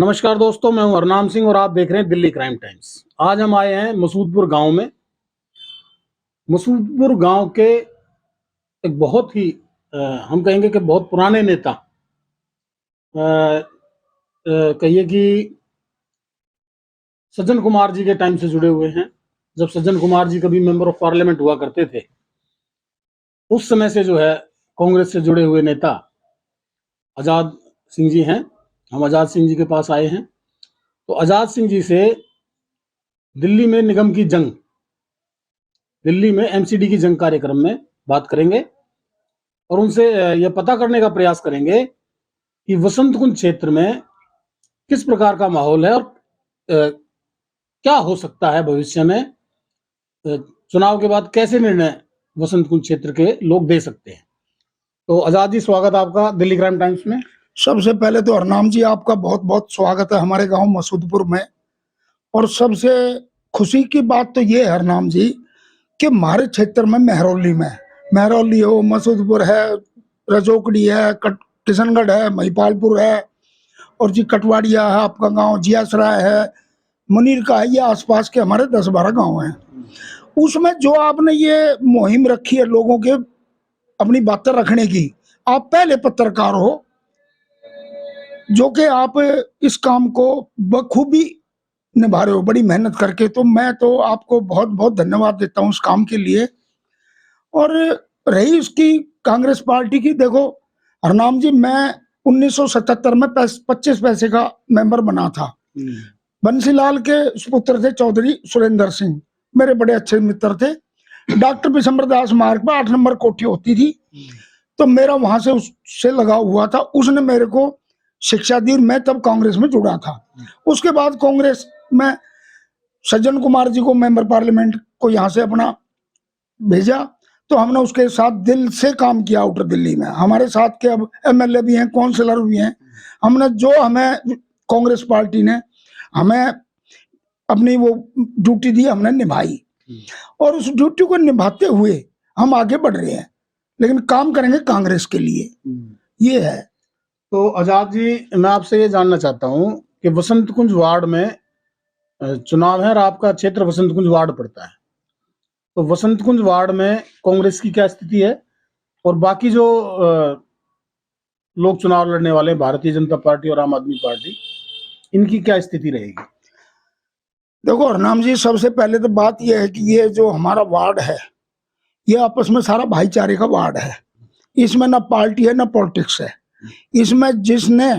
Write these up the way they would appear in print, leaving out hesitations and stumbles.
नमस्कार दोस्तों, मैं हूं हरनाम सिंह और आप देख रहे हैं दिल्ली क्राइम टाइम्स। आज हम आए हैं मसूदपुर गांव में। मसूदपुर गांव के एक बहुत ही हम कहेंगे कि बहुत पुराने नेता, कहिए कि सज्जन कुमार जी के टाइम से जुड़े हुए हैं। जब सज्जन कुमार जी कभी मेंबर ऑफ पार्लियामेंट हुआ करते थे, उस समय से जो है कांग्रेस से जुड़े हुए नेता आजाद सिंह जी हैं। हम आजाद सिंह जी के पास आए हैं। तो आजाद सिंह जी से दिल्ली में निगम की जंग, दिल्ली में एमसीडी की जंग कार्यक्रम में बात करेंगे और उनसे यह पता करने का प्रयास करेंगे कि वसंत कुंज क्षेत्र में किस प्रकार का माहौल है और क्या हो सकता है भविष्य में। चुनाव के बाद कैसे निर्णय वसंत कुंज क्षेत्र के लोग दे सकते हैं। तो आजाद जी, स्वागत आपका दिल्ली क्राइम टाइम्स में। सबसे पहले तो हरनाम जी, आपका बहुत बहुत स्वागत है हमारे गांव मसूदपुर में। और सबसे खुशी की बात तो ये है हरनाम जी कि हमारे क्षेत्र में मेहरौली हो, मसूदपुर है, रजोकड़ी है, किशनगढ़ है, महिपालपुर है, और जी कटवाड़िया है, आपका गांव जियासराय है, मुनीर का है, ये आसपास के हमारे 10-12 गांव हैं। उसमें जो आपने ये मुहिम रखी है लोगों के अपनी बातें रखने की, आप पहले पत्रकार हो जो कि आप इस काम को बखूबी निभा रहे हो, बड़ी मेहनत करके। तो मैं तो आपको बहुत बहुत धन्यवाद देता हूँ उस काम के लिए। और रही उसकी कांग्रेस पार्टी की, देखो हरनाम जी, मैं 1977 में 25 पैसे का मेंबर बना था। बंसीलाल के सुपुत्र थे चौधरी सुरेंद्र सिंह, मेरे बड़े अच्छे मित्र थे। डॉक्टर बिशंबर दास मार्ग पर 8 नंबर कोठी होती थी, तो मेरा वहां से उससे लगा हुआ था। उसने मेरे को शिक्षा दी, मैं तब कांग्रेस में जुड़ा था। उसके बाद कांग्रेस में सज्जन कुमार जी को मेंबर पार्लियामेंट को यहाँ से अपना भेजा, तो हमने उसके साथ दिल से काम किया। आउटर दिल्ली में हमारे साथ के अब एमएलए भी हैं, काउंसलर भी हैं। हमने जो हमें कांग्रेस पार्टी ने हमें अपनी वो ड्यूटी दी, हमने निभाई, और उस ड्यूटी को निभाते हुए हम आगे बढ़ रहे हैं, लेकिन काम करेंगे कांग्रेस के लिए, ये है। तो आजाद जी, मैं आपसे ये जानना चाहता हूँ कि वसंत कुंज वार्ड में चुनाव है और आपका क्षेत्र वसंत कुंज वार्ड पड़ता है। तो वसंत कुंज वार्ड में कांग्रेस की क्या स्थिति है और बाकी जो लोग चुनाव लड़ने वाले भारतीय जनता पार्टी और आम आदमी पार्टी, इनकी क्या स्थिति रहेगी? देखो हरनाम जी, सबसे पहले तो बात यह है कि ये जो हमारा वार्ड है, ये आपस में सारा भाईचारे का वार्ड है। इसमें ना पार्टी है ना पॉलिटिक्स है। इसमें जिसने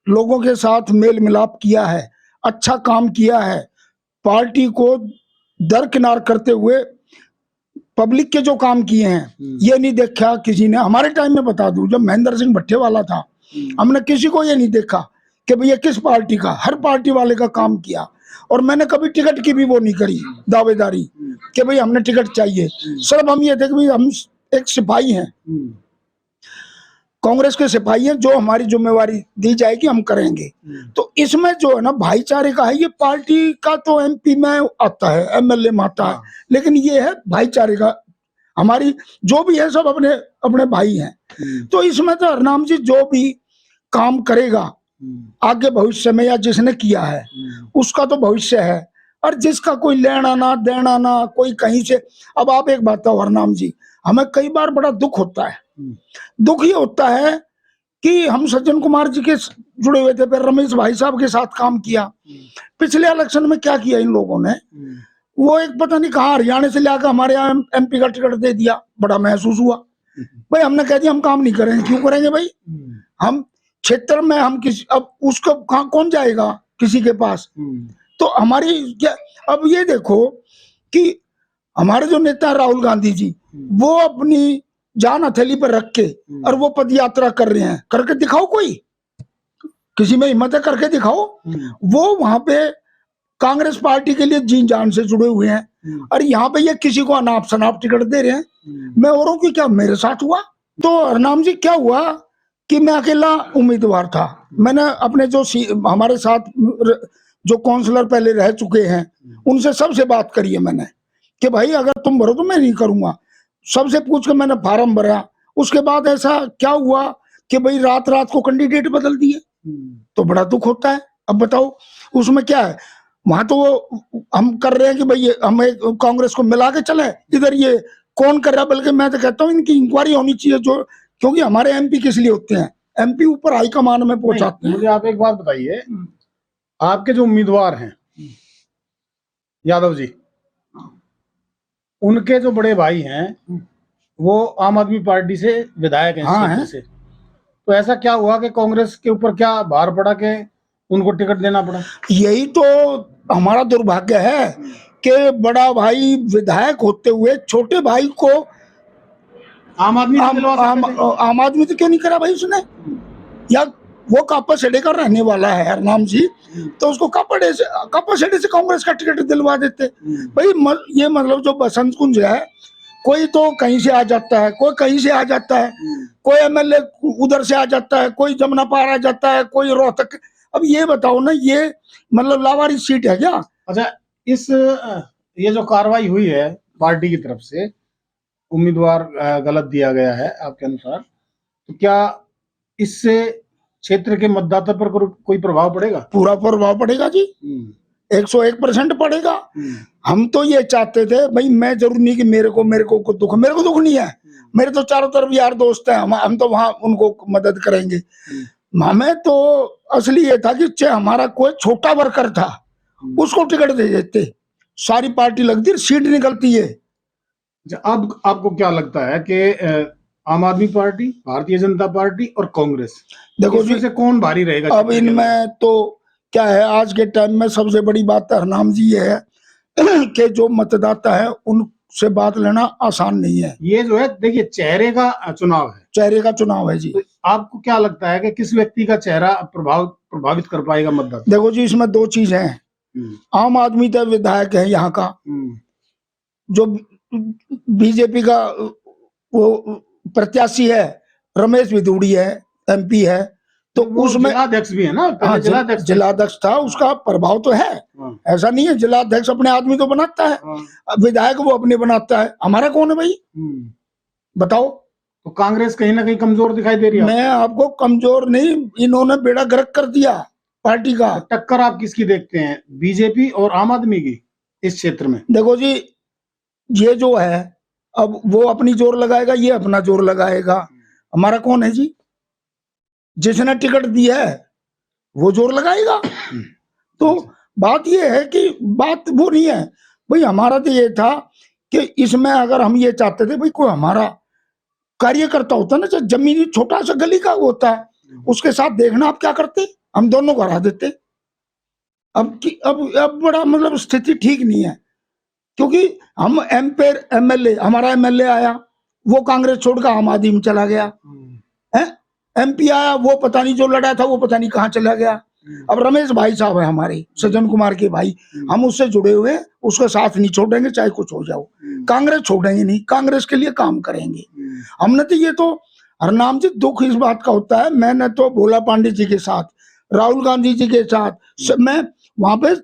लोगों के साथ मेल मिलाप किया है, अच्छा काम किया है, पार्टी को दरकिनार करते हुए पब्लिक के जो काम किए हैं, ये नहीं देखा किसी ने। हमारे टाइम में बता दूं, जब महेंद्र सिंह भट्टे वाला था, हमने किसी को ये नहीं देखा कि भैया किस पार्टी का, हर पार्टी वाले का काम किया। और मैंने कभी टिकट की भी वो नहीं करी दावेदारी कि भाई हमने टिकट चाहिए। सिर्फ हम ये थे कि भाई हम एक सिपाही हैं, कांग्रेस के सिपाही हैं, जो हमारी जिम्मेवारी दी जाएगी हम करेंगे। तो इसमें जो है ना भाईचारे का है। ये पार्टी का तो एमपी में आता है, एमएलए में आता है, लेकिन ये है भाईचारे का। हमारी जो भी है सब अपने अपने भाई हैं। तो इसमें तो हरनाम जी, जो भी काम करेगा आगे भविष्य में, या जिसने किया है उसका तो भविष्य है, और जिसका कोई लेना ना देना ना कोई कहीं से। अब आप एक बात बताओ हरनाम जी, हमें कई बार बड़ा दुख होता है। दुख ये होता है कि हम सज्जन कुमार जी के जुड़े हुए थे, फिर रमेश भाई साहब के साथ काम किया। पिछले इलेक्शन में क्या किया इन लोगों ने, वो एक पता नहीं कहाँ हरियाणा से लाकर हमारे यहाँ एमपी का टिकट दे दिया। बड़ा महसूस हुआ भाई, हमने कह दिया हम काम नहीं करेंगे। क्यों करेंगे भाई? हम क्षेत्र में हम किसी, अब उसको कौन जाएगा किसी के पास? तो हमारी क्या, अब ये देखो कि हमारे जो नेता राहुल गांधी जी, वो अपनी जान हथेली पर रख के और वो पद यात्रा कर रहे हैं। करके दिखाओ, कोई किसी में हिम्मत है, करके दिखाओ। वो वहां पे कांग्रेस पार्टी के लिए जी जान से जुड़े हुए हैं, और यहाँ पे ये किसी को अनाप शनाप टिकट दे रहे हैं। मैं औरों की क्या, मेरे साथ हुआ। तो हरनाम जी, क्या हुआ कि मैं अकेला उम्मीदवार था। मैंने अपने जो हमारे साथ जो काउंसलर पहले रह चुके हैं, उनसे सबसे बात करी है मैंने कि भाई अगर तुम भरो तो मैं नहीं करूंगा। सबसे पूछ के मैंने फार्म भरा। उसके बाद ऐसा क्या हुआ कि भाई रात रात को कैंडिडेट बदल दिए, तो बड़ा दुख होता है। अब बताओ उसमें क्या है? वहां तो वो हम कर रहे हैं कि भाई हमें कांग्रेस को मिला के चले, इधर ये कौन कर रहा है? बल्कि मैं तो कहता हूँ इनकी इंक्वायरी होनी चाहिए, जो क्योंकि हमारे एमपी किस लिए होते हैं? एमपी ऊपर हाईकमान में पहुंचाते हैं। मुझे आप एक बात बताइए, आपके जो उम्मीदवार हैं यादव जी, उनके जो बड़े भाई हैं वो आम आदमी पार्टी से विधायक हैं इस हाँ, क्षेत्र हैं। से, तो ऐसा क्या हुआ कि कांग्रेस के ऊपर क्या भार पड़ा के उनको टिकट देना पड़ा? यही तो हमारा दुर्भाग्य है कि बड़ा भाई विधायक होते हुए छोटे भाई को आम आदमी से दिलवा सकते थे। आम आदमी तो क्यों नहीं करा भाई उसने? या वो कापा सेडे का रहने वाला है हरनाम जी, तो उसको कापा सेडे से कांग्रेस का टिकट दिलवा देते भाई। ये मतलब जो बसंत कुंज है, कोई तो कहीं से आ जाता है, कोई कहीं से आ जाता है, कोई एमएलए उधर से आ जाता है, कोई जमुना पार आ जाता है, कोई रोहतक। अब ये बताओ ना, ये मतलब लावारिस सीट है क्या? अच्छा, ये जो कार्रवाई हुई है पार्टी की तरफ से, उम्मीदवार गलत दिया गया है आपके अनुसार, तो क्या इससे क्षेत्र के मतदाता पर कोई प्रभाव पड़ेगा? पूरा प्रभाव पड़ेगा जी, 101% पड़ेगा। हम तो ये चाहते थे भाई, मैं जरूर नहीं कि मेरे को दुख, मेरे को दुख नहीं है, मेरे तो चारों तरफ यार दोस्त हैं, हम तो वहां उनको मदद करेंगे। हमें तो असली ये था कि चाहे हमारा कोई छोटा वर्कर था उसको टिकट दे देते, सारी पार्टी लगती, सीट निकलती है। अब आपको क्या लगता है कि आम आदमी पार्टी, भारतीय जनता पार्टी और कांग्रेस, देखो इसमें जी, से कौन भारी रहेगा? अब इनमें तो क्या है, आज के टाइम में सबसे बड़ी बात हरनाम जी ये है कि जो मतदाता है उनसे बात लेना आसान नहीं है। ये जो है देखिए, चेहरे का चुनाव है, चेहरे का चुनाव है जी। तो आपको क्या लगता है कि किस व्यक्ति का चेहरा प्रभावित कर पाएगा मतदाता? देखो जी, इसमें दो चीज है। आम आदमी तो विधायक है यहाँ का, जो बीजेपी का वो प्रत्याशी है रमेश विदुड़ी है, एमपी है, तो उसमें जिलाध्यक्ष भी है ना, हाँ, जिलाध्यक्ष था, उसका प्रभाव तो है। ऐसा नहीं है, जिलाध्यक्ष अपने आदमी तो बनाता है, विधायक वो अपने बनाता है, हमारा कौन है भाई? बताओ। तो कांग्रेस कहीं ना कहीं कमजोर दिखाई दे रही है। मैं आपको कमजोर नहीं, इन्होंने बेड़ा गर्क कर दिया पार्टी का। तो टक्कर आप किसकी देखते हैं, बीजेपी और आम आदमी की इस क्षेत्र में? देखो जी, ये जो है, अब वो अपनी जोर लगाएगा, ये अपना जोर लगाएगा, हमारा कौन है जी? जिसने टिकट दिया है वो जोर लगाएगा। तो बात ये है कि बात वो नहीं है भाई, हमारा तो ये था कि इसमें अगर हम ये चाहते थे भाई, कोई हमारा कार्यकर्ता होता ना, चाहे जमीनी छोटा सा गली का होता है, उसके साथ देखना आप क्या करते, हम दोनों को हरा देते। अब बड़ा मतलब स्थिति ठीक नहीं है, क्योंकि हम एमएलए, हमारा एमएलए आया वो कांग्रेस छोड़कर आम आदमी में चला गया है, एमपी आया वो पता नहीं जो लड़ा था वो पता नहीं कहाँ चला गया। अब रमेश भाई साहब है हमारे, सज्जन कुमार के भाई, हम उससे जुड़े हुए, उसका साथ नहीं छोड़ेंगे चाहे कुछ हो जाओ, कांग्रेस छोड़ेंगे नहीं, कांग्रेस के लिए काम करेंगे। हमने तो ये तो हरनाम जी दुख इस बात का होता है, मैंने तो भोला पांडे जी के साथ, राहुल गांधी जी के साथ, मैं वहां पे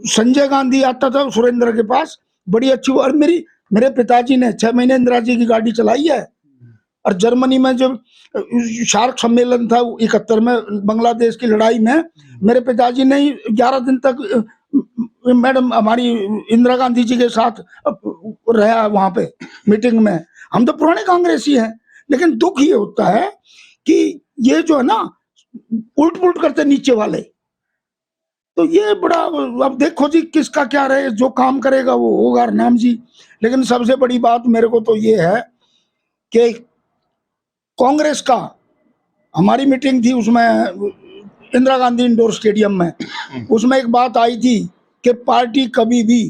संजय गांधी आता था सुरेंद्र के पास, बड़ी अच्छी, और मेरे पिताजी ने 6 महीने इंदिरा जी की गाड़ी चलाई है। और जर्मनी में जब शार्क सम्मेलन था 71 में, बांग्लादेश की लड़ाई में, मेरे पिताजी ने 11 दिन तक मैडम हमारी इंदिरा गांधी जी के साथ रहा वहां पे मीटिंग में। हम तो पुराने कांग्रेसी हैं, लेकिन दुख ये होता है कि ये जो है ना उल्ट पुल्ट करते नीचे वाले, तो ये बड़ा, अब देखो जी किसका क्या रहे, जो काम करेगा वो होगा हरनाम जी। लेकिन सबसे बड़ी बात मेरे को तो ये है कि कांग्रेस का, हमारी मीटिंग थी उसमें इंदिरा गांधी इंडोर स्टेडियम में, उसमें एक बात आई थी कि पार्टी कभी भी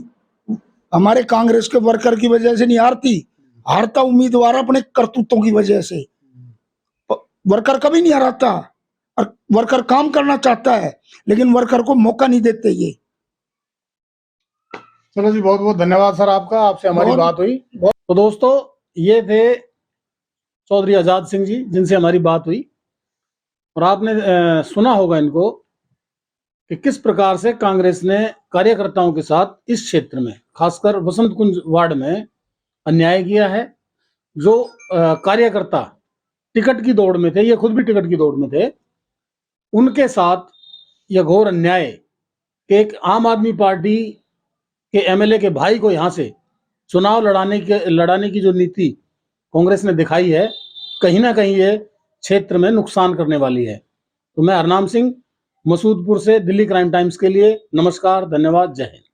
हमारे कांग्रेस के वर्कर की वजह से नहीं हारती, हारता उम्मीदवार अपने करतूतों की वजह से। वर्कर कभी नहीं हराता, और वर्कर काम करना चाहता है, लेकिन वर्कर को मौका नहीं देते ये। चलो जी, बहुत बहुत धन्यवाद सर आपका, आपसे हमारी बात हुई। तो दोस्तों, ये थे चौधरी आजाद सिंह जी, जिनसे हमारी बात हुई, और आपने सुना होगा इनको कि किस प्रकार से कांग्रेस ने कार्यकर्ताओं के साथ इस क्षेत्र में, खासकर वसंत कुंज वार्ड में अन्याय किया है। जो कार्यकर्ता टिकट की दौड़ में थे, ये खुद भी टिकट की दौड़ में थे, उनके साथ यह घोर अन्याय कि एक आम आदमी पार्टी के एमएलए के भाई को यहां से चुनाव लड़ाने की जो नीति कांग्रेस ने दिखाई है, कहीं ना कहीं ये क्षेत्र में नुकसान करने वाली है। तो मैं हरनाम सिंह, मसूदपुर से, दिल्ली क्राइम टाइम्स के लिए। नमस्कार, धन्यवाद, जय हिंद।